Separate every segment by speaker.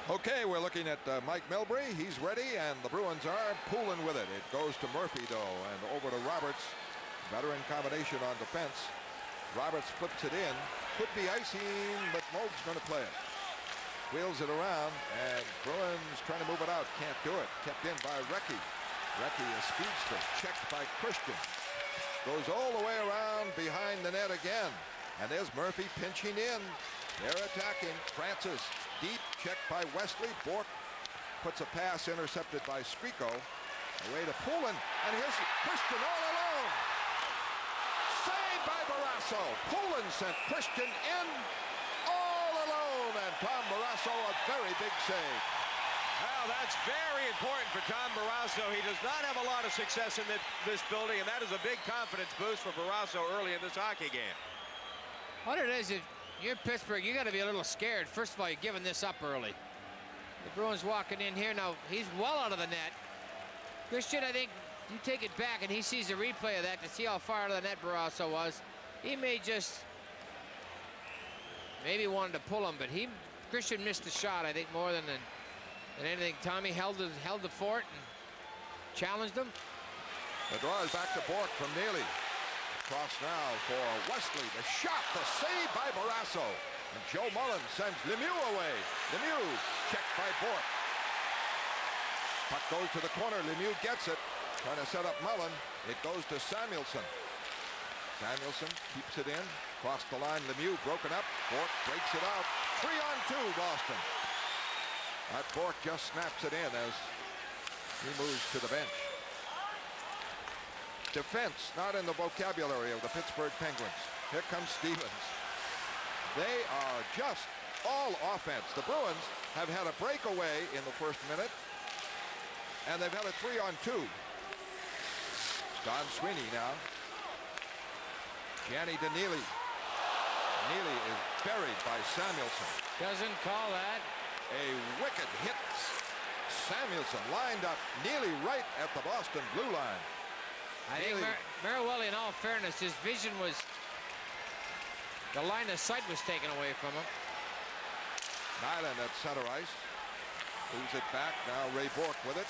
Speaker 1: Okay, we're looking at Mike Milbury. He's ready, and the Bruins are pooling with it. It goes to Murphy, though, and over to Roberts. Veteran combination on defense. Roberts flips it in. Could be icing, but Moog's going to play it. Wheels it around, and Bruins trying to move it out. Can't do it. Kept in by Recchi. Recchi, a speedster, checked by Christian. Goes all the way around behind the net again. And there's Murphy pinching in. They're attacking. Francis deep, checked by Wesley. Bork puts a pass intercepted by Strico. Away to Poulin, and here's Christian all alone. Saved by Barrasso. Poulin sent Christian in all alone, and Tom Barrasso a very big save.
Speaker 2: Well, that's very important for Tom Barrasso. He does not have a lot of success in this building, and that is a big confidence boost for Barrasso early in this hockey game.
Speaker 3: What it is, if you're Pittsburgh, you got to be a little scared. First of all, you're giving this up early. The Bruins walking in here. Now, he's well out of the net. Christian, I think you take it back, and he sees a replay of that to see how far out of the net Barrasso was. He may just maybe wanted to pull him, but Christian missed the shot, I think, more than anything. Tommy held the fort and challenged him.
Speaker 1: The draw is back to Bork from Neely. Cross now for Wesley. The shot, the save by Barrasso. And Joe Mullen sends Lemieux away. Lemieux checked by Bork. Puck goes to the corner. Lemieux gets it. Trying to set up Mullen. It goes to Samuelson. Samuelson keeps it in. Across the line. Lemieux broken up. Bork breaks it out. 3-on-2 Boston. That Bork just snaps it in as he moves to the bench. Defense not in the vocabulary of the Pittsburgh Penguins. Here comes Stevens. They are just all offense. The Bruins have had a breakaway in the first minute, and they've had a 3-on-2. Don Sweeney now. Gianni to Neely. Neely is buried by Samuelson.
Speaker 3: Doesn't call that.
Speaker 1: A wicked hit. Samuelson lined up. Neely right at the Boston blue line.
Speaker 3: I think Marawelli, in all fairness, his vision was, the line of sight was taken away from him.
Speaker 1: Nyland at center ice. Moves it back. Now Ray Bork with it.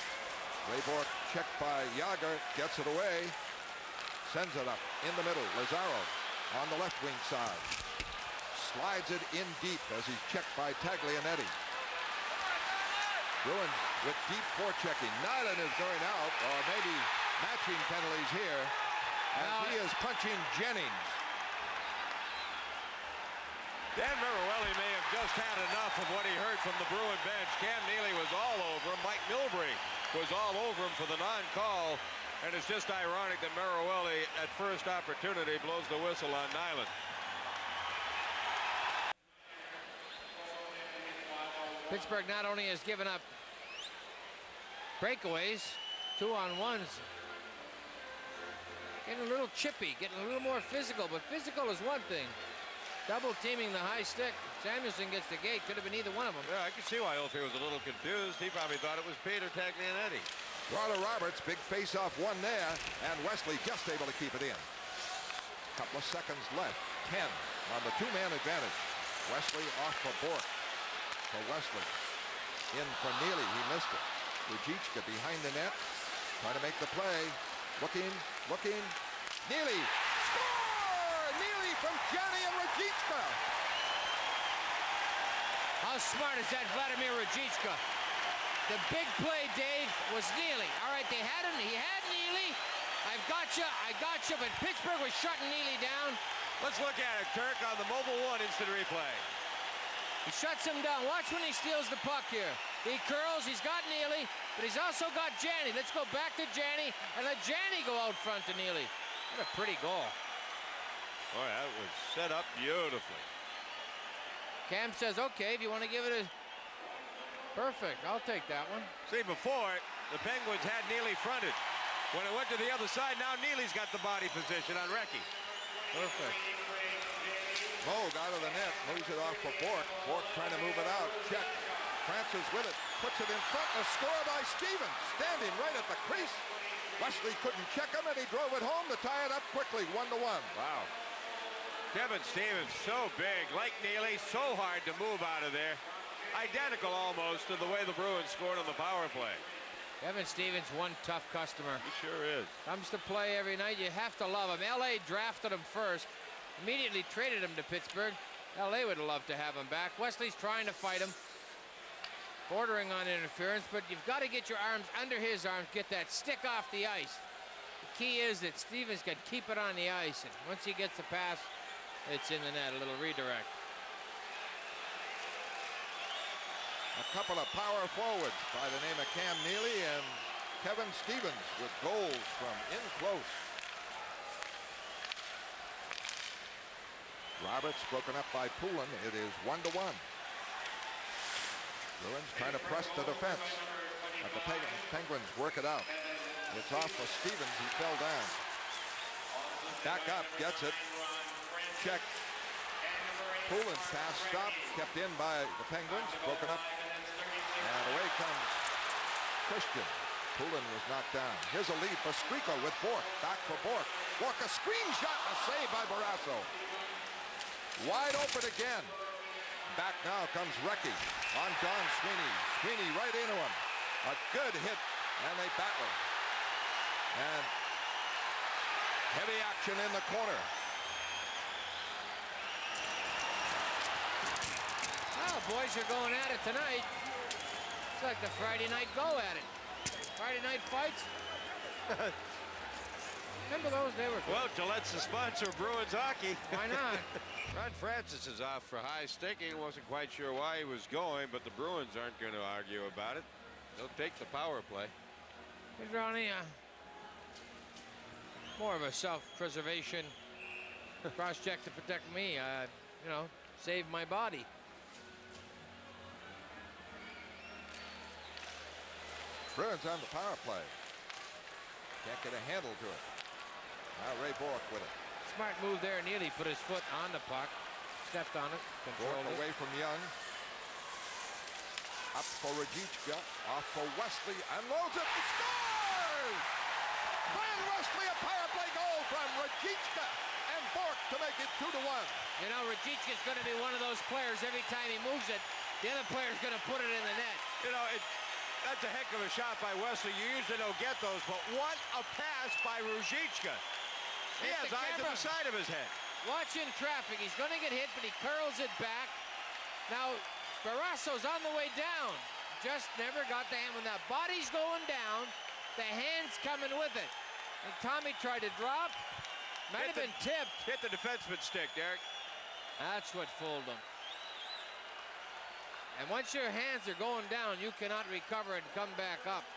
Speaker 1: Ray Bork checked by Yager. Gets it away. Sends it up in the middle. Lazaro on the left wing side. Slides it in deep as he's checked by Taglianetti. Bruins with deep forechecking. Nyland is going out, or maybe matching penalties here, and he is punching Jennings.
Speaker 2: Dan Marawelli may have just had enough of what he heard from the Bruin bench. Cam Neely was all over him. Mike Milbury was all over him for the non-call, and it's just ironic that Marawelli, at first opportunity, blows the whistle on Nyland.
Speaker 3: Pittsburgh not only has given up breakaways, 2-on-1s, getting a little chippy, getting a little more physical, but physical is one thing. Double teaming the high stick. Samuelson gets the gate. Could have been either one of them.
Speaker 2: Yeah, I can see why Ophir was a little confused. He probably thought it was Peter Taglianetti.
Speaker 1: Ronald Roberts, big face-off, one there, and Wesley just able to keep it in. Couple of seconds left. 10 on the two-man advantage. Wesley off for Bork. For Wesley. In for Neely. He missed it. Rajicka behind the net. Trying to make the play. Looking. Neely. Score! Neely from Gianni and Rajicka.
Speaker 3: How smart is that Vladimir Rajicka? The big play, Dave, was Neely. All right, they had him. He had Neely. I got you, but Pittsburgh was shutting Neely down.
Speaker 2: Let's look at it, Kirk, on the Mobile One instant replay.
Speaker 3: He shuts him down. Watch when he steals the puck here. He curls, he's got Neely, but he's also got Gianni. Let's go back to Gianni and let Gianni go out front to Neely. What a pretty goal.
Speaker 2: Boy, that was set up beautifully.
Speaker 3: Cam says, okay, if you want to give it a... Perfect, I'll take that one.
Speaker 2: See, before, the Penguins had Neely fronted. When it went to the other side, now Neely's got the body position on Recchi.
Speaker 3: Perfect.
Speaker 1: Moog out of the net, moves it off for Bork. Bork trying to move it out. Check. Francis with it, puts it in front. A score by Stevens, standing right at the crease. Wesley couldn't check him, and he drove it home to tie it up quickly, 1-1.
Speaker 2: Wow. Kevin Stevens, so big, like Neely, so hard to move out of there. identical almost to the way the Bruins scored on the power play.
Speaker 3: Kevin Stevens, one tough customer.
Speaker 2: He sure is.
Speaker 3: Comes to play every night. You have to love him. L.A. drafted him first, immediately traded him to Pittsburgh. L.A. would love to have him back. Wesley's trying to fight him, bordering on interference, but you've got to get your arms under his arms, get that stick off the ice. The key is that Stevens can keep it on the ice, and once he gets the pass, it's in the net, a little redirect.
Speaker 1: A couple of power forwards by the name of Cam Neely and Kevin Stevens with goals from in close. Roberts broken up by Poulin. It is 1-1. Bruins trying to press the defense, but the Penguins work it out. It's off for Stevens. He fell down. Back up, gets it. Check. Poulin's pass stopped, kept in by the Penguins, broken up. And away comes Christian. Poulin was knocked down. Here's a lead for Striko with Bourque. Back for Bourque. Bourque, a screen shot, a save by Barrasso. Wide open again. Back now comes Recchi on Don Sweeney. Sweeney right into him. A good hit, and they battle. And heavy action in the corner.
Speaker 3: Well, boys are going at it tonight. It's like the Friday night go at it. Friday night fights. Remember those? They were good.
Speaker 2: Well, Gillette's the sponsor of Bruins hockey.
Speaker 3: Why not?
Speaker 2: Ron Francis is off for high sticking. Wasn't quite sure why he was going, but the Bruins aren't going to argue about it. They'll take the power play.
Speaker 3: Here's Ronnie. More of a self-preservation cross-check to protect me. You know, save my body.
Speaker 1: Bruins on the power play. Can't get a handle to it. Now Ray Bourque with it.
Speaker 3: Smart move there. Neely put his foot on the puck, stepped on it, controlled
Speaker 1: Bourque
Speaker 3: it.
Speaker 1: away from Young. Up for Rajichka. Off for Wesley. Unloads it and scores! Brian Wesley, a power play goal from Rajichka and Bourque to make it 2-1.
Speaker 3: You know, Rajichka's going to be one of those players. Every time he moves it, the other player's going to put it in the net.
Speaker 2: You know, that's a heck of a shot by Wesley. You usually don't get those, but what a pass by Ruzicka. He has eyes at the side of his head.
Speaker 3: Watching traffic. He's going to get hit, but he curls it back. Now, Barrasso's on the way down. Just never got the hand. When that body's going down, the hand's coming with it. And Tommy tried to drop. Might have been tipped.
Speaker 2: Hit the defenseman's stick, Derek.
Speaker 3: That's what fooled him. And once your hands are going down, you cannot recover and come back up.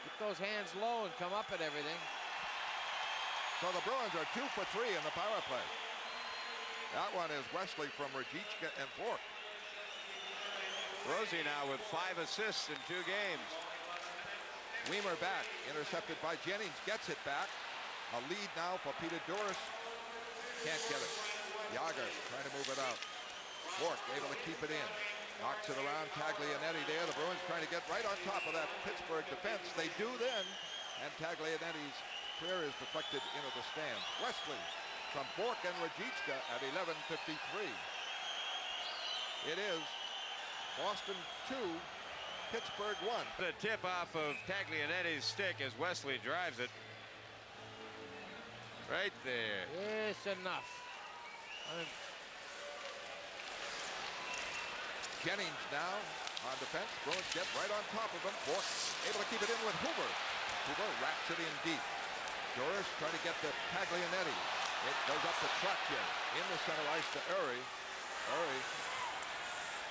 Speaker 3: Keep those hands low and come up at everything.
Speaker 1: So the Bruins are 2 for 3 in the power play. That one is Wesley from Rajichka and Bourque.
Speaker 2: Rosie now with 5 assists in 2 games.
Speaker 1: Weimer back, intercepted by Jennings, gets it back. A lead now for Peter Doris. Can't get it. Yager trying to move it out. Bourque able to keep it in. Knocks it around. Taglianetti there. The Bruins trying to get right on top of that Pittsburgh defense. They do then. And Taglianetti's clear is deflected into the stand. Wesley from Bourque and Rajichka at 11:53. It is Boston 2, Pittsburgh 1.
Speaker 2: The tip off of Taglianetti's stick as Wesley drives it. Right there.
Speaker 3: Yes, enough.
Speaker 1: Jennings now on defense. Bruins get right on top of him. Bourque able to keep it in with Hoover. Hoover wraps it in deep. Doris trying to get to Taglianetti. It goes up to Trottier. In the center ice to Urry. Urry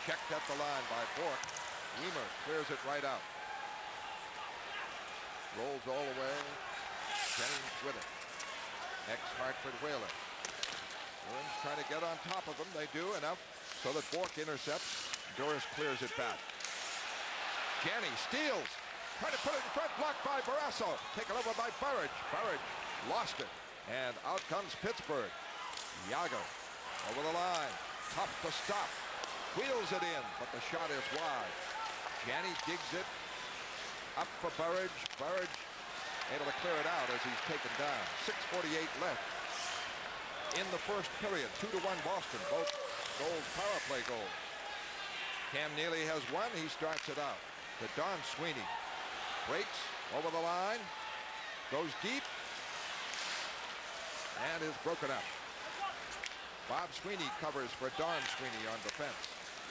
Speaker 1: checked at the line by Bourque. Weimer clears it right out. Rolls all the way. Jennings with it. Ex-Hartford Whaler. Bruins trying to get on top of them. They do enough so that Bourque intercepts. Doris clears it back. Janney steals. Trying to put it in front. Blocked by Barrasso. Taken over by Burridge. Burridge lost it. And out comes Pittsburgh. Yager over the line. Tough to stop. Wheels it in, but the shot is wide. Janney digs it. Up for Burridge. Burridge able to clear it out as he's taken down. 6:48 left in the first period. 2-1 Boston. Both goals, power play goals. Cam Neely has one. He starts it out to Don Sweeney. Breaks over the line. Goes deep. And is broken up. Bob Sweeney covers for Don Sweeney on defense.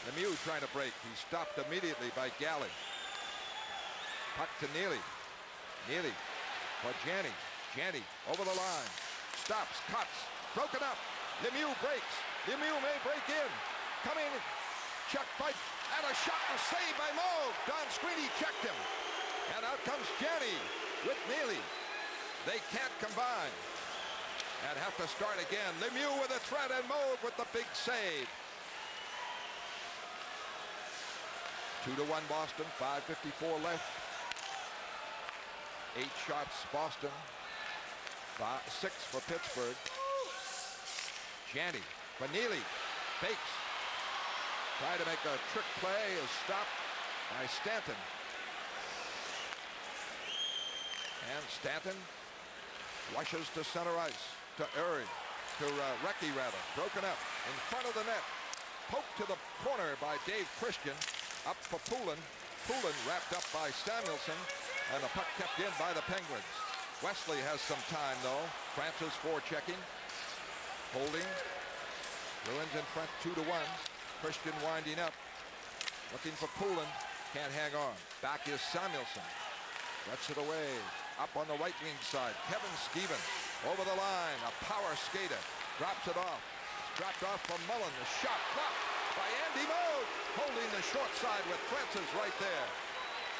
Speaker 1: Lemieux trying to break. He's stopped immediately by Galley. Puck to Neely. Neely for Janney. Janney over the line. Stops, cuts, broken up. Lemieux breaks. Lemieux may break in. Coming, check by, and a shot was saved by Moog. Don Sweeney checked him. And out comes Janney with Neely. They can't combine. And have to start again. Lemieux with a threat and Moog with the big save. 2-1 Boston, 5:54 left. 8 shots Boston, 6 for Pittsburgh. Janney for Neely, fakes. Try to make a trick play, is stopped by Stanton. And Stanton rushes to center ice, to Recchi rather, broken up in front of the net. Poked to the corner by Dave Christian, up for Poulin. Poulin wrapped up by Samuelson. And the puck kept in by the Penguins. Wesley has some time, though. Francis forechecking. Holding. Bruins in front 2-1. Christian winding up. Looking for Poulin. Can't hang on. Back is Samuelson. Gets it away. Up on the right wing side. Kevin Stevens over the line. A power skater. Drops it off. It's dropped off from Mullen. The shot blocked by Andy Moog. Holding the short side with Francis right there.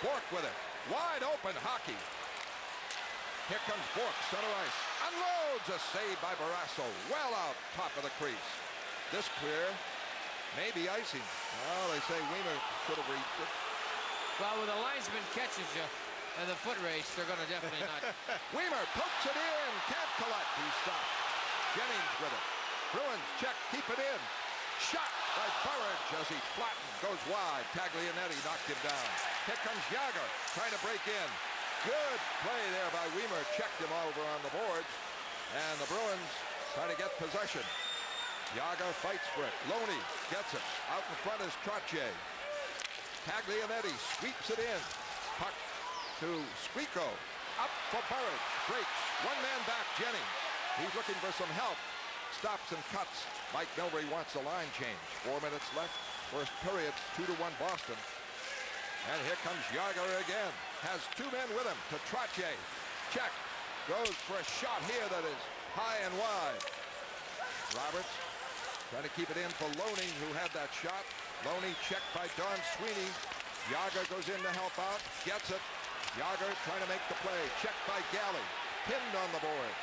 Speaker 1: Bourque with it. Wide open hockey. Here comes Bourque, center ice. Unloads, a save by Barrasso. Well out top of the crease. This clear may be icing. Well, they say Weimer could have reached it.
Speaker 3: Well, when the linesman catches you and the foot race, they're going to definitely not.
Speaker 1: Weimer pokes it in. Can't collect. He stopped. Jennings with it. Bruins check. Keep it in. Shot by Burridge as he flattened. Goes wide. Taglianetti knocked him down. Here comes Jagr trying to break in. Good play there by Weimer. Checked him over on the boards. And the Bruins trying to get possession. Jagr fights for it. Loney gets it. Out in front is Trottier. Taglianetti sweeps it in. Puck to Squeako. Up for Burridge. Breaks. One man back, Jennings. He's looking for some help. Stops and cuts. Mike Milbury wants a line change. 4 minutes left. First period, 2-1 Boston. And here comes Jagr again. Has 2 men with him to Trottier. Check. Goes for a shot here that is high and wide. Roberts trying to keep it in for Loney, who had that shot. Loney checked by Don Sweeney. Jagr goes in to help out. Gets it. Jagr trying to make the play. Checked by Galley. Pinned on the boards.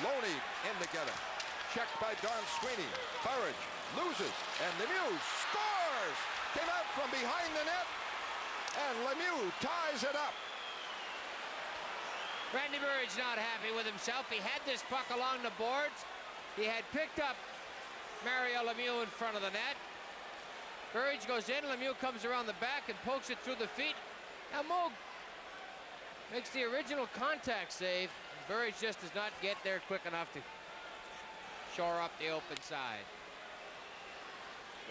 Speaker 1: Loney in to get it. Checked by Don Sweeney. Burridge loses. And Lemieux scores! Came out from behind the net. And Lemieux ties it up.
Speaker 3: Randy Burridge not happy with himself. He had this puck along the boards. He had picked up Mario Lemieux in front of the net. Burridge goes in. Lemieux comes around the back and pokes it through the feet. Now Moog makes the original contact save. Burridge just does not get there quick enough to shore up the open side.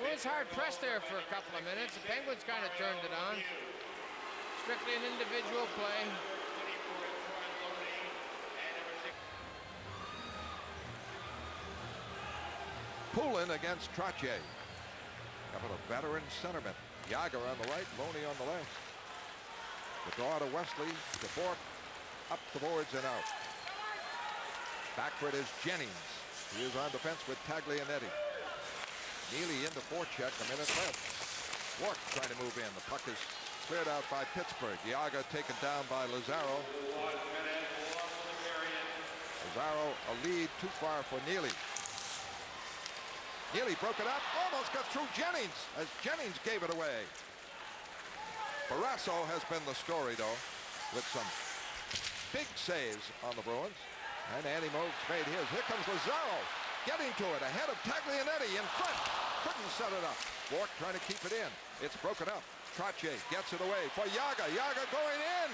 Speaker 3: It was hard pressed there for a couple of minutes. The Penguins kind of turned it on. Strictly an individual play.
Speaker 1: Poulin against Trottier. Couple of veteran centermen. Jagr on the right, Loney on the left. The draw to Wesley, to Bourque, up the boards and out. Backward is Jennings. He is on defense with Taglianetti. Neely into forecheck, a minute left. Bourque trying to move in. The puck is cleared out by Pittsburgh. Jagr taken down by Lazaro. Lazaro a lead too far for Neely. Neely broke it up, almost got through Jennings as Jennings gave it away. Barrasso has been the story, though, with some big saves on the Bruins. And Andy Moog's made his. Here comes Lazaro getting to it ahead of Taglianetti in front. Couldn't set it up. Bourque trying to keep it in. It's broken up. Trottier gets it away for Jagr. Jagr going in.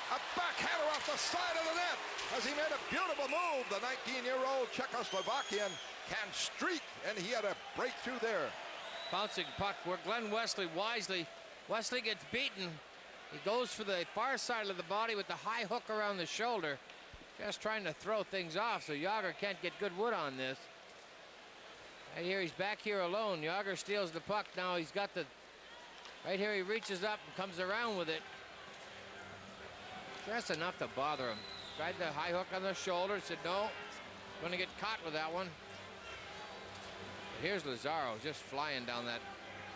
Speaker 1: A backhander off the side of the net as he made a beautiful move. The 19-year-old Czechoslovakian can streak, and he had a breakthrough there.
Speaker 3: Bouncing puck where Glenn Wesley wisely. Wesley gets beaten. He goes for the far side of the body with the high hook around the shoulder. Just trying to throw things off so Yager can't get good wood on this. Right here, he's back here alone. Yager steals the puck. Now he's got the... Right here, he reaches up and comes around with it. Just enough to bother him. Tried the high hook on the shoulder. Said, no, going to get caught with that one. But here's Lazaro just flying down that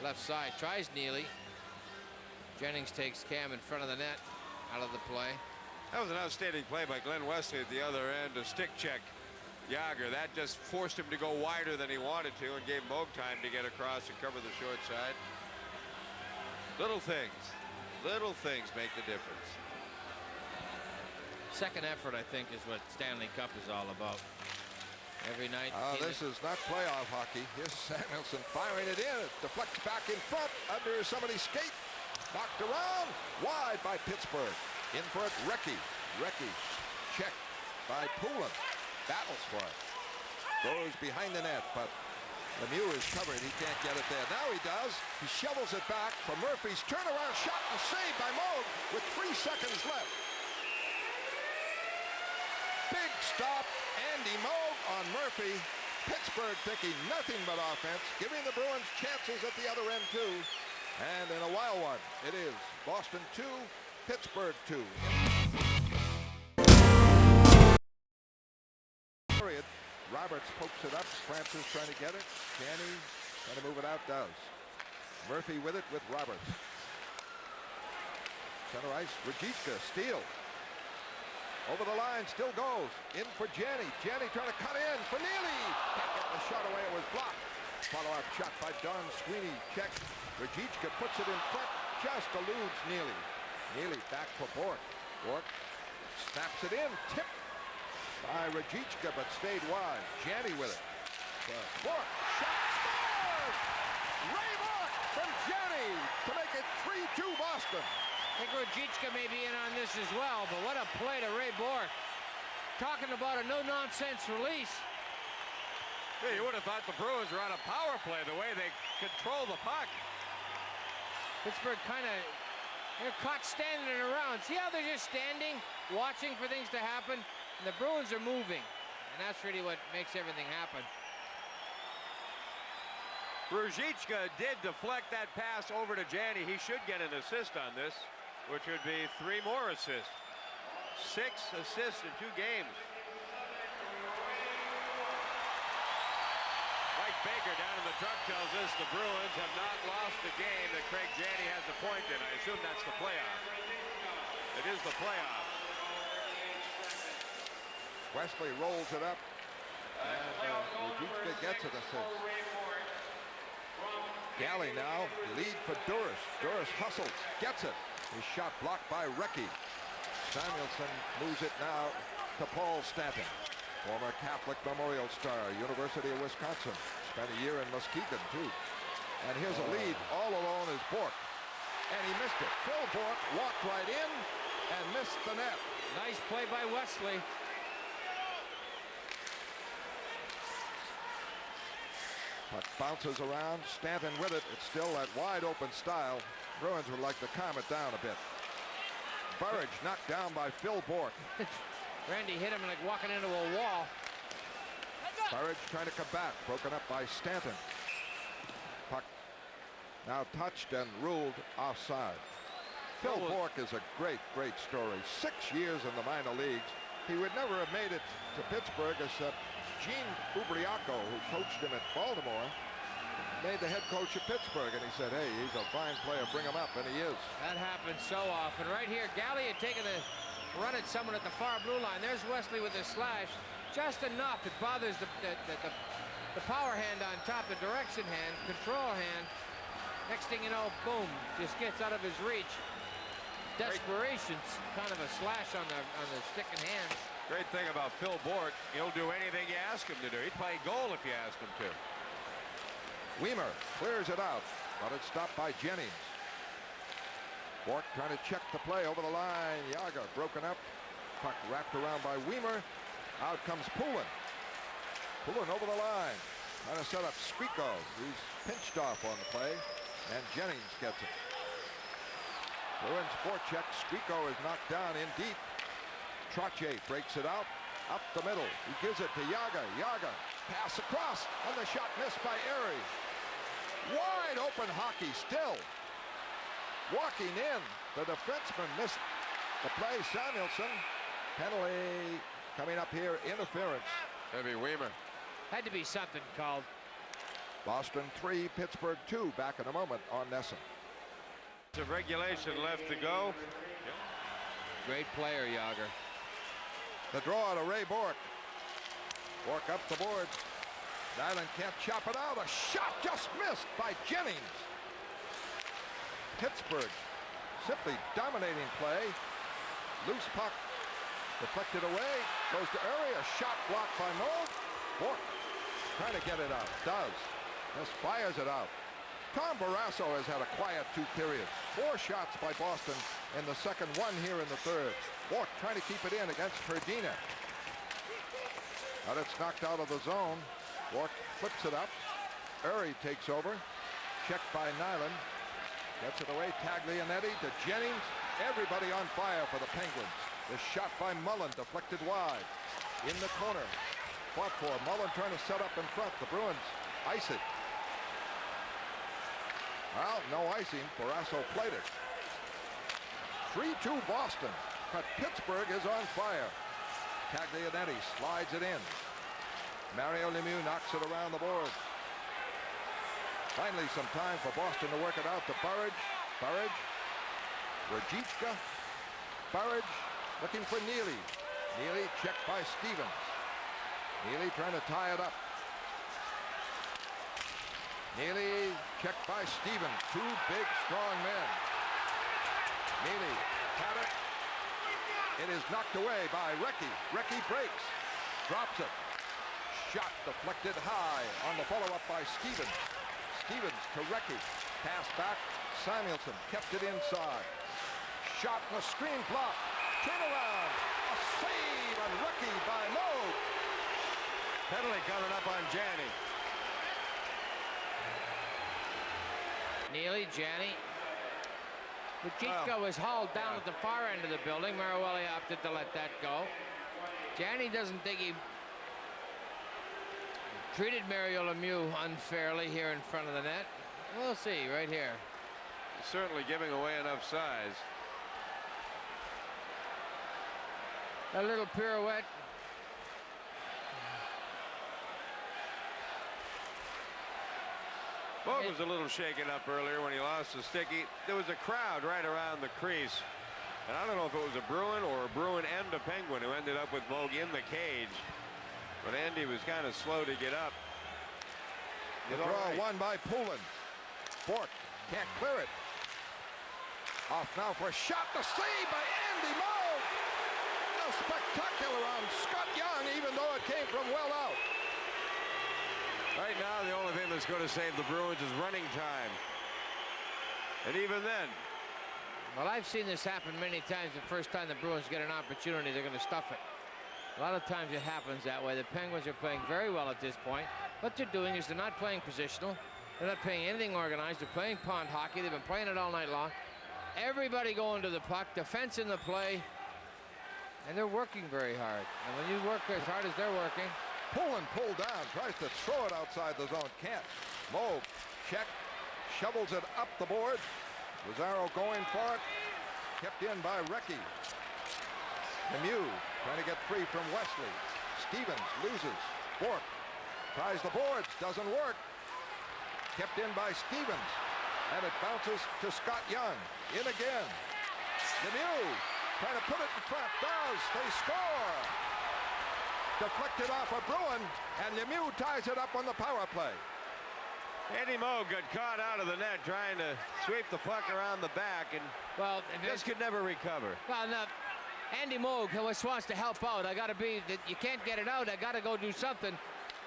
Speaker 3: left side. Tries Neely. Jennings takes Cam in front of the net, out of the play.
Speaker 2: That was an outstanding play by Glenn Wesley at the other end to stick check Yager. That just forced him to go wider than he wanted to and gave Moog time to get across and cover the short side. Little things make the difference.
Speaker 3: Second effort, I think, is what Stanley Cup is all about. Every night.
Speaker 1: This is not playoff hockey. Here's Samuelson firing it in. It deflects back in front under somebody's skate. Knocked around, wide by Pittsburgh. In for it, Recchi. Recchi checked by Poulin. Battles for it. Goes behind the net, but Lemieux is covered. He can't get it there. Now he does. He shovels it back for Murphy's turnaround shot and saved by Moog with 3 seconds left. Big stop, Andy Moog on Murphy. Pittsburgh thinking nothing but offense, giving the Bruins chances at the other end too. And in a wild one, it is Boston 2, Pittsburgh 2. Period. Roberts pokes it up. Francis trying to get it. Janney trying to move it out. Does. Murphy with it with Roberts. Center ice. Rajicka steal. Over the line. Still goes. In for Janney. Janney trying to cut in for Neely. Can't get the shot away. It was blocked. Follow-up shot by Don Sweeney. Check. Rajicka puts it in front. Just eludes Neely. Neely back for Bork. Bork snaps it in. Tipped by Rajicka, but stayed wide. Janney with it. Bork. Shot. Scores! Ray Bork from Janney to make it 3-2 Boston.
Speaker 3: I think Rajicka may be in on this as well, but what a play to Ray Bork. Talking about a no-nonsense release.
Speaker 2: Yeah, you would have thought the Bruins were on a power play the way they control the puck.
Speaker 3: Pittsburgh they're caught standing around. See how they're just standing, watching for things to happen? And the Bruins are moving. And that's really what makes everything happen.
Speaker 2: Ruzicka did deflect that pass over to Janney. He should get an assist on this, which would be 3 more assists. 6 assists in 2 games. Baker down in the truck tells us the Bruins have not lost the game that Craig Janney has a point in. I assume that's the playoff. It is the playoff.
Speaker 1: Wesley rolls it up, and Rajicka gets it assist. Galley now, lead for Duras. Duras hustles, gets it. His shot blocked by Recchi. Samuelson moves it now to Paul Stanton. Former Catholic Memorial star, University of Wisconsin. Spent a year in Muskegon, too. And here's a lead. All alone is Bork. And he missed it. Phil Bork walked right in and missed the net.
Speaker 3: Nice play by Wesley.
Speaker 1: Puck bounces around. Stanton with it. It's still that wide open style. Bruins would like to calm it down a bit. Burridge knocked down by Phil Bork.
Speaker 3: Randy hit him like walking into a wall.
Speaker 1: Burridge trying to come back. Broken up by Stanton. Puck now touched and ruled offside. Phil Bork is a great story. 6 years in the minor leagues. He would never have made it to Pittsburgh except Gene Ubriaco, who coached him at Baltimore, made the head coach of Pittsburgh, and he said, hey, he's a fine player, bring him up, and he is.
Speaker 3: That happens so often. Right here, Galley had taken a run at someone at the far blue line. There's Wesley with a slash. Just enough. It bothers the power hand on top, the direction hand, control hand. Next thing you know, boom, just gets out of his reach. Desperation's kind of a slash on the stick and hand.
Speaker 2: Great thing about Phil Bork, he'll do anything you ask him to do. He'd play goal if you asked him to.
Speaker 1: Weimer clears it out, but it's stopped by Jennings. Bork trying to check the play over the line. Yager broken up. Puck wrapped around by Weimer. Out comes Poulin. Poulin over the line. Trying to set up Squeako. He's pinched off on the play, and Jennings gets it. Bruins forecheck. Squeako is knocked down in deep. Trottier breaks it out. Up the middle. He gives it to Yaga. Yaga. Pass across. And the shot missed by Erie. Wide open hockey still. Walking in. The defenseman missed the play. Samuelson. Penalty coming up here. Interference.
Speaker 2: Heavy Weimer.
Speaker 3: Had to be something called.
Speaker 1: Boston 3, Pittsburgh 2. Back in a moment on NESN.
Speaker 2: Of regulation left to go.
Speaker 3: Great player, Yager.
Speaker 1: The draw to Ray Bourque. Bourque up the boards. Nyland can't chop it out. A shot just missed by Jennings. Pittsburgh simply dominating play. Loose puck. Deflected away. Goes to Erie. A shot blocked by Moog. Bourque trying to get it out. Does. Just fires it out. Tom Barrasso has had a quiet 2 periods. 4 shots by Boston in the second, 1 here in the third. Bourque trying to keep it in against Ferdina. But it's knocked out of the zone. Bourque flips it up. Erie takes over. Checked by Nyland. Gets it away. Taglianetti to Jennings. Everybody on fire for the Penguins. The shot by Mullen deflected wide. In the corner. Fought for. Mullen trying to set up in front. The Bruins ice it. Well, no icing. Barrasso played it. 3-2 Boston. But Pittsburgh is on fire. Taglianetti slides it in. Mario Lemieux knocks it around the board. Finally, some time for Boston to work it out to Burridge. Burridge. Rajicka. Burridge looking for Neely. Neely checked by Stevens. Neely trying to tie it up. Neely checked by Stevens. 2 big, strong men. Neely had it. It is knocked away by Recchi. Recchi breaks. Drops it. Shot deflected high on the follow-up by Stevens. Stevens to Recchi. Pass back. Samuelson kept it inside. Shot and a screen block. Turnaround. A save on Recchi by Moog.
Speaker 2: Penalty coming up on Janney.
Speaker 3: Neely, Janney. Rajicka was hauled down at the far end of the building. Maruelli opted to let that go. Janney doesn't think he treated Mario Lemieux unfairly here in front of the net. We'll see right here.
Speaker 2: Certainly giving away enough size.
Speaker 3: A little pirouette.
Speaker 2: Boog was a little shaken up earlier when he lost the stick. There was a crowd right around the crease. And I don't know if it was a Bruin or a Bruin and a Penguin who ended up with Boog in the cage. But Andy was kind of slow to get up.
Speaker 1: The draw won by Poulin. Bourque can't clear it. Off now for a shot. The save by Andy Moog. A spectacular on Scott Young, even though it came from well out.
Speaker 2: Right now, the only thing that's going to save the Bruins is running time. And even then.
Speaker 3: Well, I've seen this happen many times. The first time the Bruins get an opportunity, they're going to stuff it. A lot of times it happens that way. The Penguins are playing very well at this point. What they're doing is they're not playing positional. They're not playing anything organized. They're playing pond hockey. They've been playing it all night long. Everybody going to the puck, defense in the play, and they're working very hard. And when you work as hard as they're working,
Speaker 1: Poulin pulled down, tries to throw it outside the zone, can't. Moog, check, shovels it up the board. Lazaro going for it, kept in by Recchi. Lemieux trying to get free from Wesley. Stevens loses. Bourque tries the boards, doesn't work. Kept in by Stevens, and it bounces to Scott Young. In again. Lemieux trying to put it in front, does. They score. Deflected off a Bruin, and Lemieux ties it up on the power play.
Speaker 2: Andy Moog got caught out of the net trying to sweep the puck around the back, and
Speaker 3: well,
Speaker 2: just could never recover.
Speaker 3: Well, no, Andy Moog wants to help out. I got to be, you can't get it out. I got to go do something.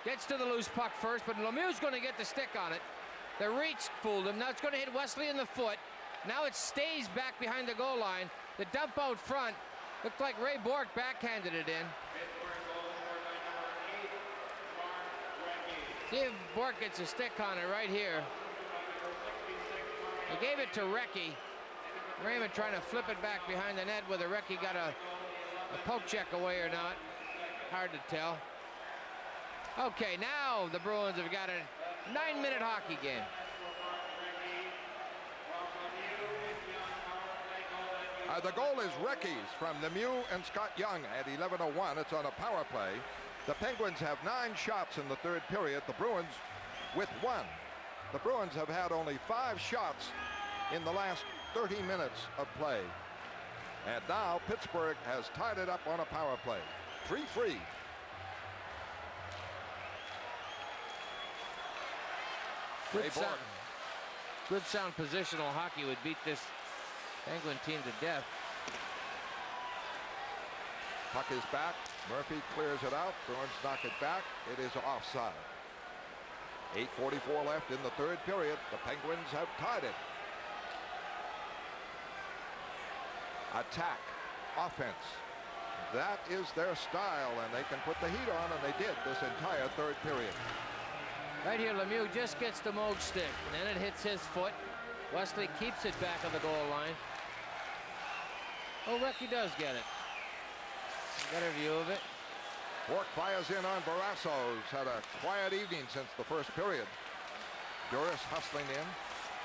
Speaker 3: Gets to the loose puck first, but Lemieux's going to get the stick on it. The reach fooled him. Now it's going to hit Wesley in the foot. Now it stays back behind the goal line. The dump out front looked like Ray Bourque backhanded it in. See if Bork gets a stick on it right here. He gave it to Recchi. Raymond trying to flip it back behind the net, whether Recchi got a poke check away or not. Hard to tell. Okay, now the Bruins have got a 9-minute hockey game.
Speaker 1: The goal is Recchi's from Lemieux and Scott Young at 11:01. It's on a power play. The Penguins have 9 shots in the third period. The Bruins with 1. The Bruins have had only 5 shots in the last 30 minutes of play. And now Pittsburgh has tied it up on a power play. 3-3.
Speaker 3: Good sound positional hockey would beat this Penguin team to death.
Speaker 1: Puck is back. Murphy clears it out. Bruins knock it back. It is offside. 8:44 left in the third period. The Penguins have tied it. Attack, offense. That is their style, and they can put the heat on, and they did this entire third period.
Speaker 3: Right here, Lemieux just gets the Moog stick, and then it hits his foot. Wesley keeps it back on the goal line. Oh, Recchi does get it. Better view of it.
Speaker 1: Bork fires in on Barrasso, who's had a quiet evening since the first period. Duras hustling in,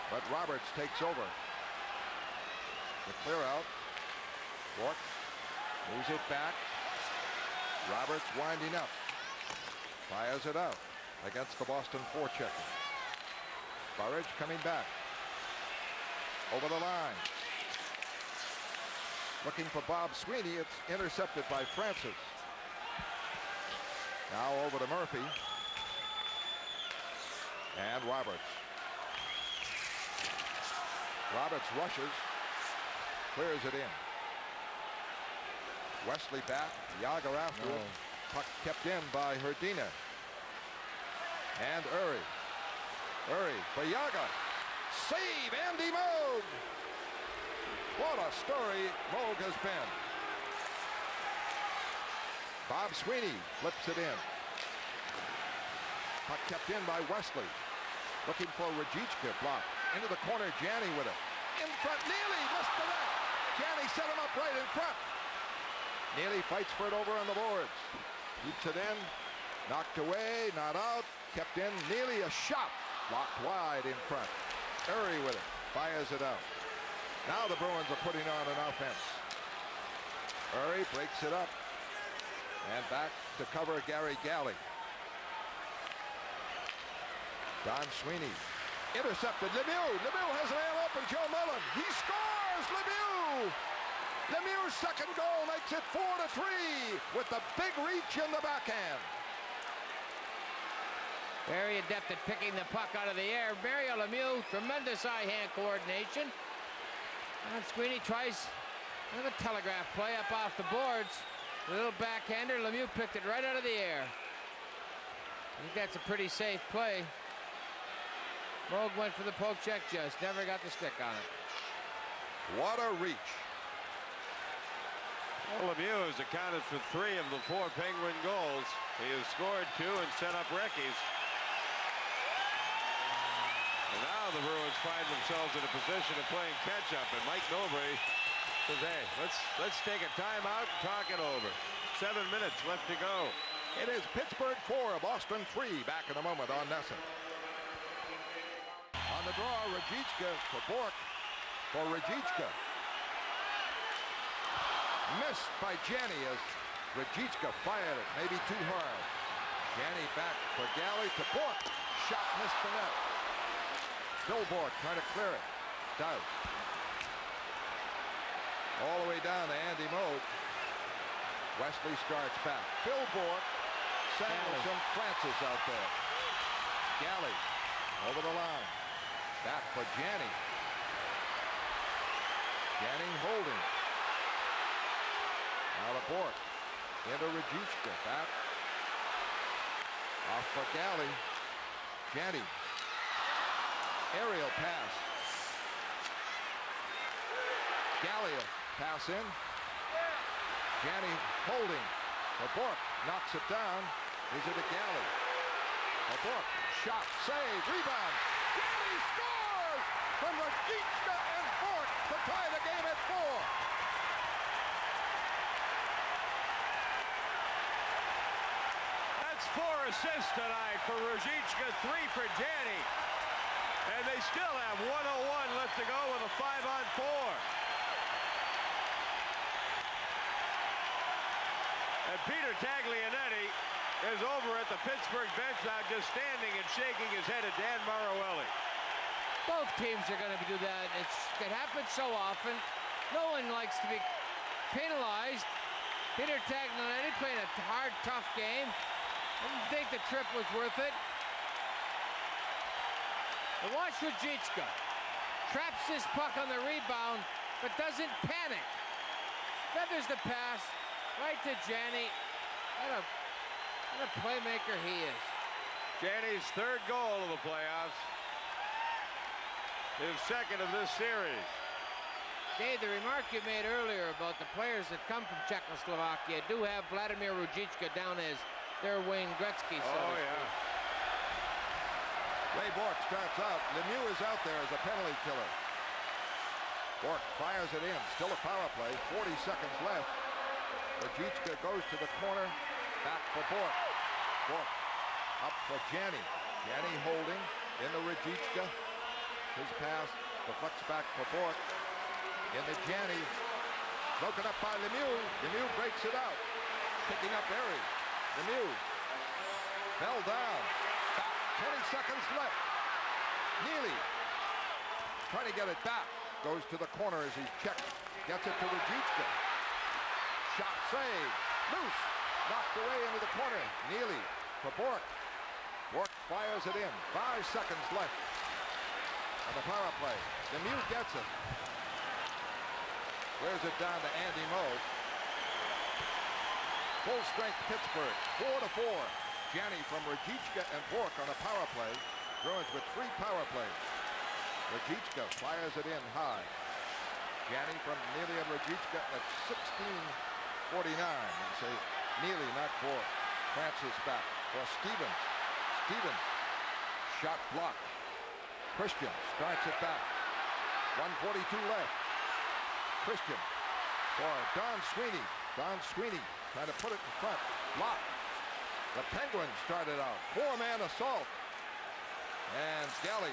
Speaker 1: but Roberts takes over. The clear out. Bork moves it back. Roberts winding up. Fires it out against the Boston forechecker. Burridge coming back. Over the line. Looking for Bob Sweeney. It's intercepted by Francis. Now over to Murphy. And Roberts. Roberts rushes. Clears it in. Wesley back. Yager after it. Puck kept in by Herdina. And Uri. Uri for Yager. Save Andy Moog. What a story Moog has been. Bob Sweeney flips it in. Puck kept in by Wesley. Looking for Rajicka. Blocked. Into the corner. Janney with it. In front. Neely missed the net. Janney set him up right in front. Neely fights for it over on the boards. Keeps it in. Knocked away. Not out. Kept in. Neely a shot. Blocked wide in front. Uri with it. Fires it out. Now the Bruins are putting on an offense. Uri breaks it up. And back to cover Gary Galley. Don Sweeney. Intercepted. Lemieux. Lemieux has an man open. Joe Mullen. He scores. Lemieux. Lemieux's second goal makes it 4-3 with the big reach in the backhand.
Speaker 3: Very adept at picking the puck out of the air. Mario Lemieux, tremendous eye-hand coordination. And Sweeney tries another telegraph play up off the boards. A little backhander. Lemieux picked it right out of the air. I think that's a pretty safe play. Moog went for the poke check, just never got the stick on it.
Speaker 1: What a reach.
Speaker 2: Well, Lemieux has accounted for 3 of the 4 Penguin goals. He has scored 2 and set up Recchi's. And now the Bruins find themselves in a position of playing catch-up, and Mike Milbury says, hey, let's take a timeout and talk it over. 7 minutes left to go.
Speaker 1: It is Pittsburgh 4, Boston 3. Back in a moment on Nesson. On the draw, Rajicka for Bork. For Rajicka. Missed by Janney as Rajicka fired it, maybe too hard. Janney back for Galley to Bork. Shot missed the net. Bill Bork trying to clear it. Does. All the way down to Andy Moog. Wesley starts back. Bill Bork. Samuelson, Francis out there. Galley over the line. Back for Janney. Janney holding. Now to Bork. Into Rajicka. Back. Off for Galley. Janney. Aerial pass. Galley pass in. Janney holding. For Bork knocks it down. Is it a Galley? A book, shot, save, rebound. Janney scores from Rajicka and Bork to tie the game at 4.
Speaker 2: That's 4 assists tonight for Rajicka, 3 for Janney. And they still have 1:01 left to go with a 5-on-4. And Peter Taglianetti is over at the Pittsburgh bench now, just standing and shaking his head at Dan Maruelli.
Speaker 3: Both teams are going to do that. It happens so often. No one likes to be penalized. Peter Taglianetti playing a hard, tough game. Didn't think the trip was worth it. And watch Rajicka. Traps this puck on the rebound, but doesn't panic. Feathers the pass right to Janney. What a playmaker he is.
Speaker 2: Janney's 3rd goal of the playoffs. His 2nd of this series.
Speaker 3: Dave, the remark you made earlier about the players that come from Czechoslovakia do have Vladimir Rajicka down as their Wayne Gretzky.
Speaker 2: Oh, yeah.
Speaker 1: Ray Bourque starts out. Lemieux is out there as a penalty killer. Bourque fires it in. Still a power play. 40 seconds left. Rajicka goes to the corner. Back for Bourque. Bourque up for Janney. Janney holding into Rajicka. His pass deflects back for Bourque. Into Janney. Broken up by Lemieux. Lemieux breaks it out. Picking up Airy. Lemieux. Fell down. Back. 20 seconds left. Neely trying to get it back. Goes to the corner as he's checked. Gets it to Rajicka. Shot save. Loose. Knocked away into the corner. Neely for Bourque. Bourque fires it in. 5 seconds left on the power play. Lemieux gets it. Wears it down to Andy Moe. Full strength Pittsburgh. 4-4. Janney from Rajicka and Bourque on a power play. Bruins with 3 power plays. Rajicka fires it in high. Janney from Neely and Rajicka at 16:49. And say Neely, not Bourque. Francis back for Stevens. Stevens. Shot blocked. Christian starts it back. 1:42 left. Christian for Don Sweeney. Don Sweeney trying to put it in front. Blocked. The Penguins started out. 4-man assault. And Scally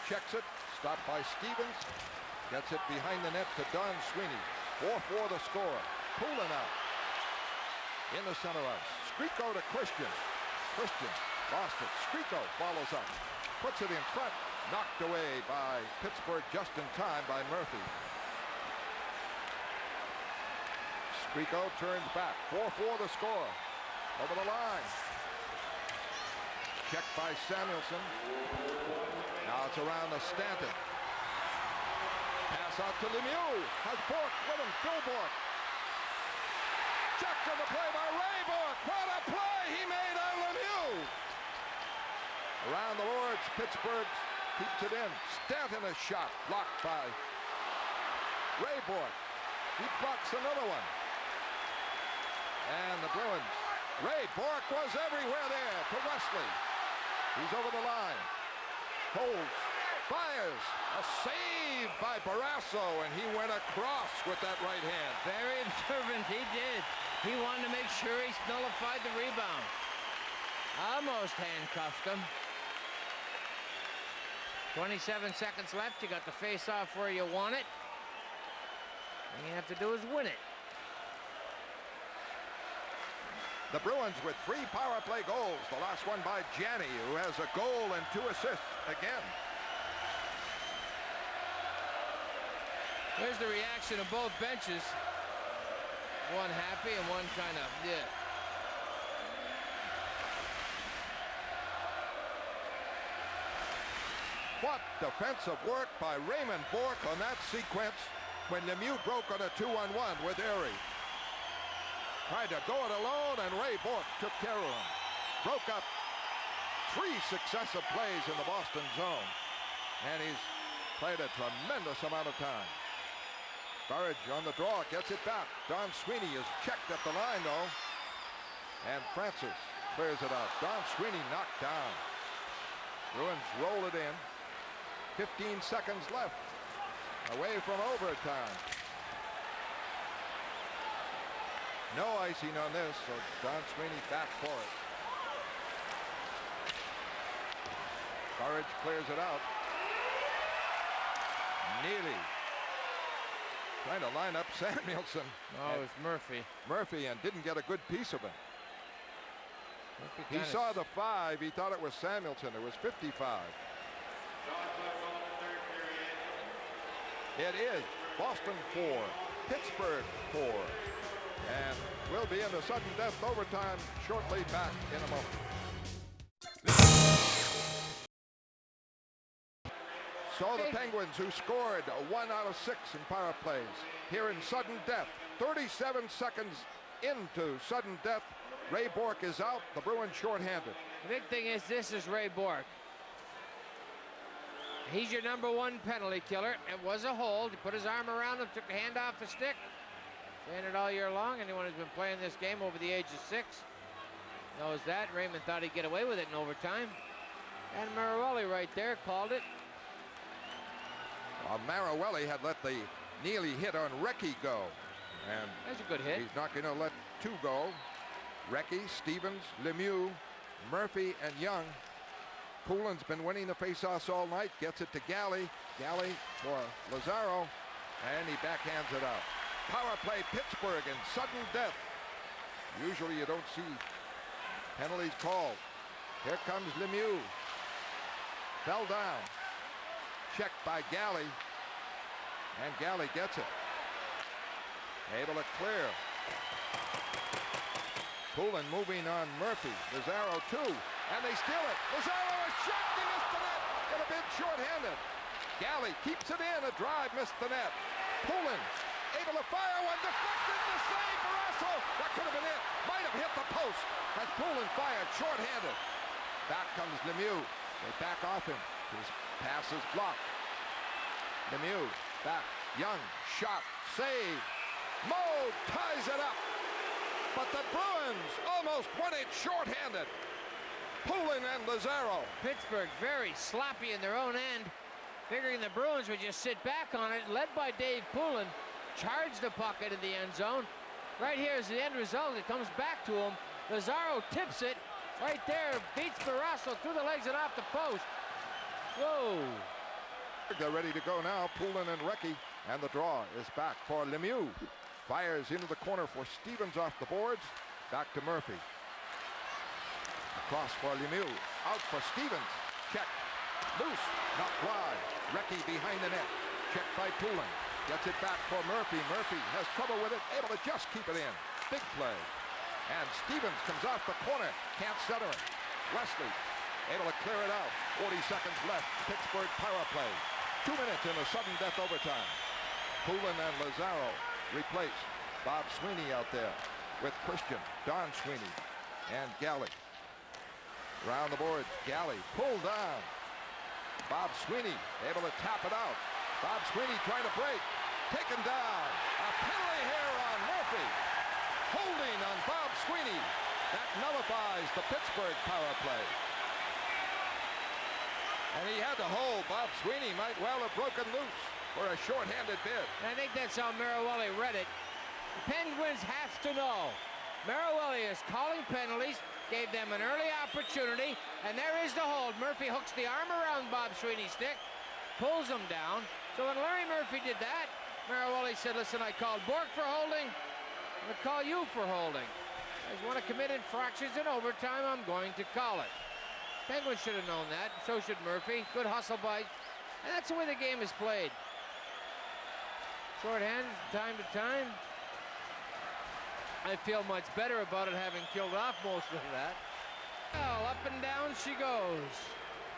Speaker 1: checks it. Stopped by Stevens. Gets it behind the net to Don Sweeney. 4-4 the score. Poulin out. In the center ice. Skriko to Christian. Christian lost it. Skriko follows up. Puts it in front. Knocked away by Pittsburgh just in time by Murphy. Skriko turns back. 4-4 the score. Over the line. Checked by Samuelson. Now it's around to Stanton. Pass out to Lemieux. Has Bourque with him. Phil Bourque. Checked on the play by Ray Bourque. What a play he made on Lemieux. Around the boards, Pittsburgh keeps it in. Stanton a shot blocked by Ray Bourque. He blocks another one. And the Bruins. Ray Bourque was everywhere there to Wesley. He's over the line. Holds. Fires. A save by Barrasso, and he went across with that right hand.
Speaker 3: Very observant, he did. He wanted to make sure he nullified the rebound. Almost handcuffed him. 27 seconds left. You got the face-off where you want it. All you have to do is win it.
Speaker 1: The Bruins with 3 power play goals. The last one by Janney, who has a goal and 2 assists again.
Speaker 3: There's the reaction of both benches. One happy and one kind of, yeah.
Speaker 1: What defensive work by Raymond Bourque on that sequence when Lemieux broke on a 2-on-1 with Airy. Tried to go it alone, and Ray Bourque took care of him. Broke up 3 successive plays in the Boston zone. And he's played a tremendous amount of time. Burridge on the draw, gets it back. Don Sweeney is checked at the line, though. And Francis clears it out. Don Sweeney knocked down. Bruins roll it in. 15 seconds left. Away from overtime. No icing on this, so Don Sweeney back for it. Courage clears it out. Neely trying to line up Samuelson.
Speaker 3: Oh, it was Murphy.
Speaker 1: Murphy, and didn't get a good piece of it.
Speaker 3: Murphy
Speaker 1: He saw the 5. He thought it was Samuelson. It was 55. It is Boston 4, Pittsburgh 4. And we'll be in the sudden death overtime shortly. Back in a moment. So the Penguins, who scored 1 out of 6 in power plays, here in sudden death. 37 seconds into sudden death. Ray Bourque is out. The Bruins shorthanded.
Speaker 3: The big thing is this is Ray Bourque. He's your #1 penalty killer. It was a hold. He put his arm around him, took the hand off the stick. Saying it all year long. Anyone who's been playing this game over the age of 6 knows that. Raymond thought he'd get away with it in overtime. And Marawelli right there called it.
Speaker 1: Marawelli had let the Neely hit on Recchi go. And
Speaker 3: that's a good hit.
Speaker 1: He's not going to let 2 go. Recchi, Stevens, Lemieux, Murphy, and Young. Poulin's been winning the faceoffs all night. Gets it to Galley. Galley for Lazaro. And he backhands it out. Power play Pittsburgh in sudden death. Usually you don't see penalties called. Here comes Lemieux. Fell down. Checked by Galley. And Galley gets it. Able to clear. Poulin moving on Murphy. Lazaro 2. And they steal it. Lazaro is shot. He missed the net. Got a bit short-handed. Galley keeps it in. A drive missed the net. Poulin able to fire one. Deflected. The save for Russell. That could have been it. Might have hit the post. As Poulin fired short-handed. Back comes Lemieux. They back off him. His pass is blocked. Lemieux back. Young shot. Save. Moe ties it up. But the Bruins almost won it short-handed. Poulin and Lazaro.
Speaker 3: Pittsburgh very sloppy in their own end, figuring the Bruins would just sit back on it, led by Dave Poulin, charged the puck into the end zone. Right here is the end result. It comes back to him. Lazaro tips it right there, beats Barrasso through the legs and off the post. Whoa.
Speaker 1: They're ready to go now. Poulin and Recchi, and the draw is back for Lemieux. Fires into the corner for Stevens off the boards. Back to Murphy. Across for Lemieux. Out for Stevens. Check. Loose. Not wide. Recchi behind the net. Checked by Poulin. Gets it back for Murphy. Murphy has trouble with it. Able to just keep it in. Big play. And Stevens comes off the corner. Can't center it. Wesley able to clear it out. 40 seconds left. Pittsburgh power play. 2 minutes in a sudden death overtime. Poulin and Lazaro replaced. Bob Sweeney out there with Christian, Don Sweeney, and Galley. Around the board, Galley pulled down. Bob Sweeney able to tap it out. Bob Sweeney trying to break. Taken down. A penalty here on Murphy. Holding on Bob Sweeney. That nullifies the Pittsburgh power play. And he had to hold. Bob Sweeney might well have broken loose for a short-handed bid.
Speaker 3: And I think that's how Marawelli read it. The Penguins have to know. Marawelli is calling penalties, gave them an early opportunity, and there is the hold. Murphy hooks the arm around Bob Sweeney's stick, pulls him down. So when Larry Murphy did that, Marawelli said, listen, I called Bourque for holding. I'm going to call you for holding. Guys want to commit infractions in overtime, I'm going to call it. Penguins should have known that. So should Murphy. Good hustle by. And that's the way the game is played. Short-handed time to time. I feel much better about it having killed off most of that. Well, up and down she goes.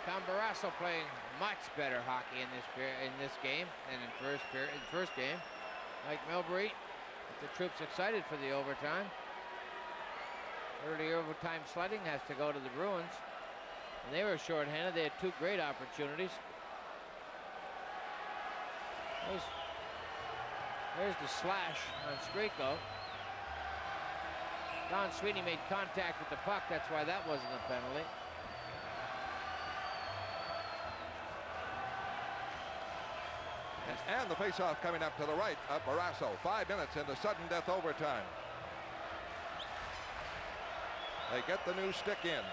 Speaker 3: Tom Barrasso playing much better hockey in this game than in first game. Mike Milbury, the troops excited for the overtime. Early overtime sledding has to go to the Bruins. And they were shorthanded. They had 2 great opportunities. There's the slash on Strejko. Don Sweeney made contact with the puck. That's why that wasn't a penalty.
Speaker 1: And the faceoff coming up to the right of Barrasso. 5 minutes into sudden death overtime. They get the new stick in.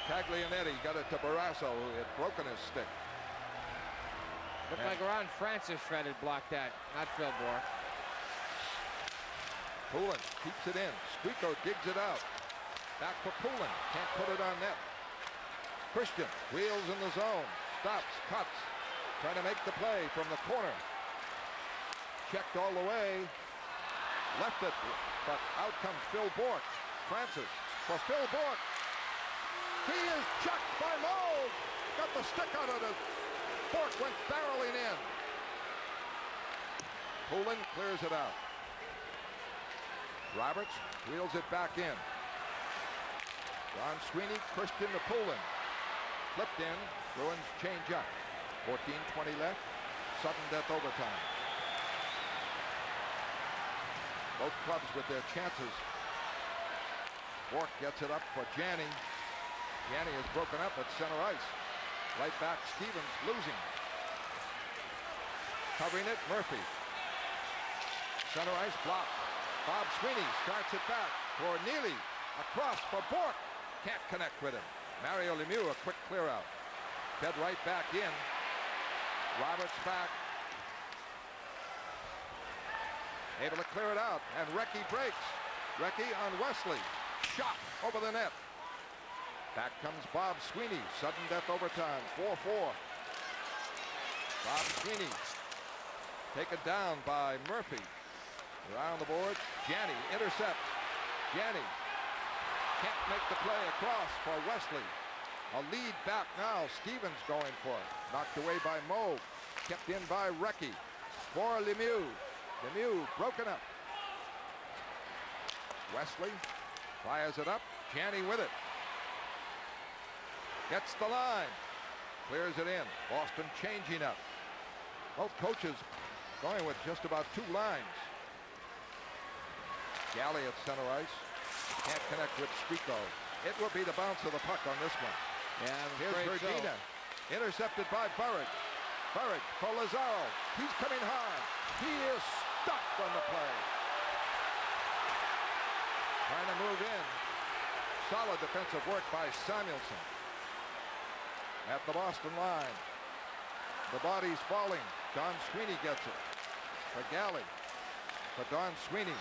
Speaker 1: Taglianetti got it to Barrasso, who had broken his stick.
Speaker 3: Looked like Ron Francis had blocked that, not Phil Bourque.
Speaker 1: Poulin keeps it in. Squeako digs it out. Back for Poulin. Can't put it on net. Christian wheels in the zone. Stops, cuts. Trying to make the play from the corner. Checked all the way. Left it, but out comes Phil Bourque. Francis for Phil Bourque. He is checked by Moe. Got the stick out of it. Bourque went barreling in. Poulin clears it out. Roberts wheels it back in. Don Sweeney, Christian to Poulin. Flipped in. Bruins change up. 14:20 left. Sudden death overtime. Both clubs with their chances. Bourque gets it up for Janney. Janney is broken up at center ice. Right back, Stevens losing. Covering it, Murphy. Center ice blocked. Bob Sweeney starts it back for Neely. Across for Bourque. Can't connect with him. Mario Lemieux, a quick clear out. Fed right back in. Roberts back. Able to clear it out. And Recchi breaks. Recchi on Wesley. Shot over the net. Back comes Bob Sweeney. Sudden death overtime. 4-4. Bob Sweeney. Taken down by Murphy. Around the board. Janney intercepts. Janney can't make the play across for Wesley. A lead back now. Stevens going for it. Knocked away by Moe. Kept in by Recchi. For Lemieux. Lemieux broken up. Wesley fires it up. Janney with it. Gets the line. Clears it in. Boston changing up. Both coaches going with just about 2 lines. Galley at center ice. Can't connect with Squeako. It will be the bounce of the puck on this one.
Speaker 3: Yeah,
Speaker 1: here's Verdina. So. Intercepted by Burridge. Burridge for Lazaro. He's coming hard. He is stuck on the play. Trying to move in. Solid defensive work by Samuelson. At the Boston line. The body's falling. Don Sweeney gets it. For Galley. For Don Sweeney.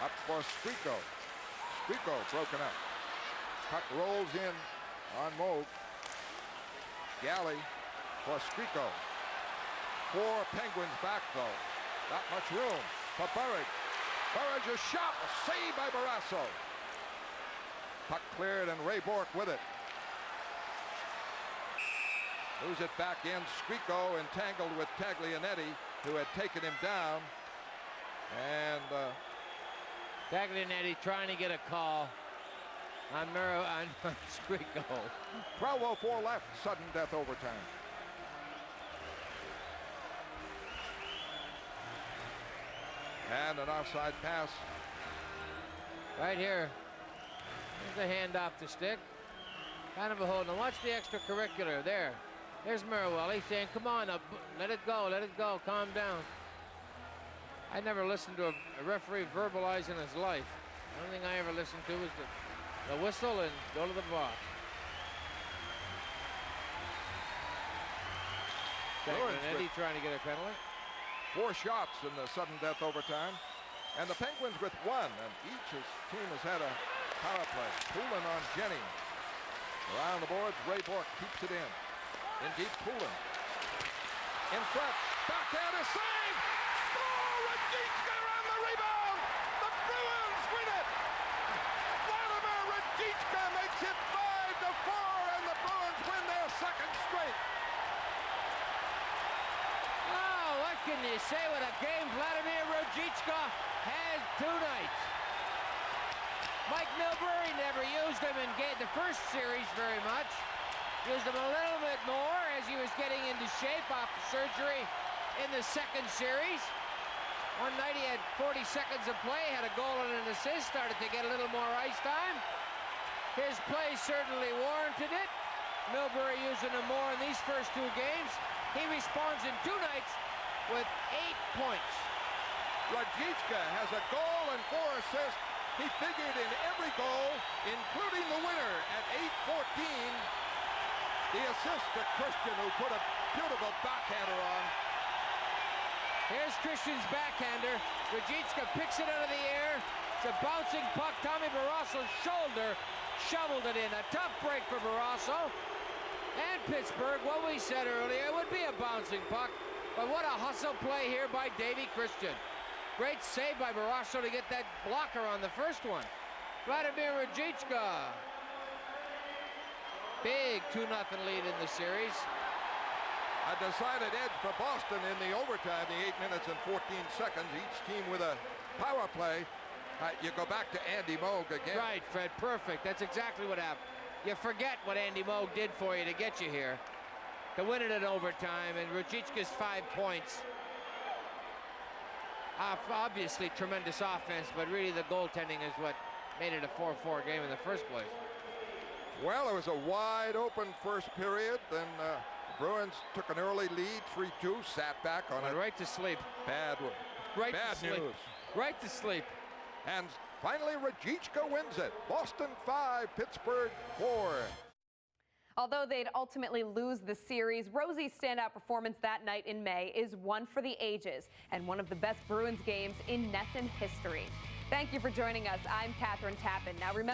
Speaker 1: Up for Squeako. Squeako broken up. Puck rolls in on Moe. Galley for Squeako. 4 Penguins back though. Not much room for Burridge. Burridge a shot. A save by Barrasso. Puck cleared and Ray Bourque with it. Moves it back in. Squeako entangled with Taglianetti, who had taken him down. And
Speaker 3: Taglianetti trying to get a call on Squeako.
Speaker 1: 12:04 left. Sudden death overtime. And an offside pass.
Speaker 3: Right here. There's the hand off the stick. Kind of a hold. Now watch the extracurricular there. There's Merriwelli saying, come on, up, let it go, calm down. I never listened to a referee verbalize in his life. The only thing I ever listened to was the whistle and go to the box. Taglianetti trying to get a penalty.
Speaker 1: 4 shots in the sudden death overtime. And the Penguins with 1, and each team has had a power play. Poulin on Jennings. Around the boards, Ray Bourque keeps it in. In deep, Poulin. In front, backhand is saved! Score! Raditschka on the rebound! The Bruins win it! Vladimir Raditschka makes it 5-4, and the Bruins win their 2nd straight.
Speaker 3: Oh, what can you say? What a game Vladimir Raditschka had tonight. Mike Milbury never used him in the first series very much. Used him a little bit more as he was getting into shape off the surgery in the 2nd series. One night he had 40 seconds of play, had a goal and an assist, started to get a little more ice time. His play certainly warranted it. Milbury using him more in these first 2 games. He responds in 2 nights with 8 points.
Speaker 1: Rajicka has a goal and 4 assists. He figured in every goal, including the winner at 8:14. The assist to Christian, who put a beautiful backhander on.
Speaker 3: Here's Christian's backhander. Rajicka picks it out of the air. It's a bouncing puck. Tommy Barrasso's shoulder shoveled it in. A tough break for Barrasso. And Pittsburgh, what we said earlier, would be a bouncing puck. But what a hustle play here by Davy Christian. Great save by Barrasso to get that blocker on the first one. Vladimir Rajicka. Big 2-0 lead in the series.
Speaker 1: A decided edge for Boston in the overtime, the 8 minutes and 14 seconds. Each team with a power play. You go back to Andy Moog again.
Speaker 3: Right, Fred, perfect. That's exactly what happened. You forget what Andy Moog did for you to get you here. To win it in overtime, and Rajicka's 5 points. Obviously tremendous offense, but really the goaltending is what made it a 4-4 game in the first place.
Speaker 1: Well, it was a wide open first period. Then Bruins took an early lead, 3-2, sat back on it.
Speaker 3: Right to sleep.
Speaker 1: Bad news.
Speaker 3: Right to sleep.
Speaker 1: And finally, Rajicka wins it. Boston 5, Pittsburgh 4.
Speaker 4: Although they'd ultimately lose the series, Rosie's standout performance that night in May is one for the ages and one of the best Bruins games in NESN history. Thank you for joining us. I'm Catherine Tappan. Now remember,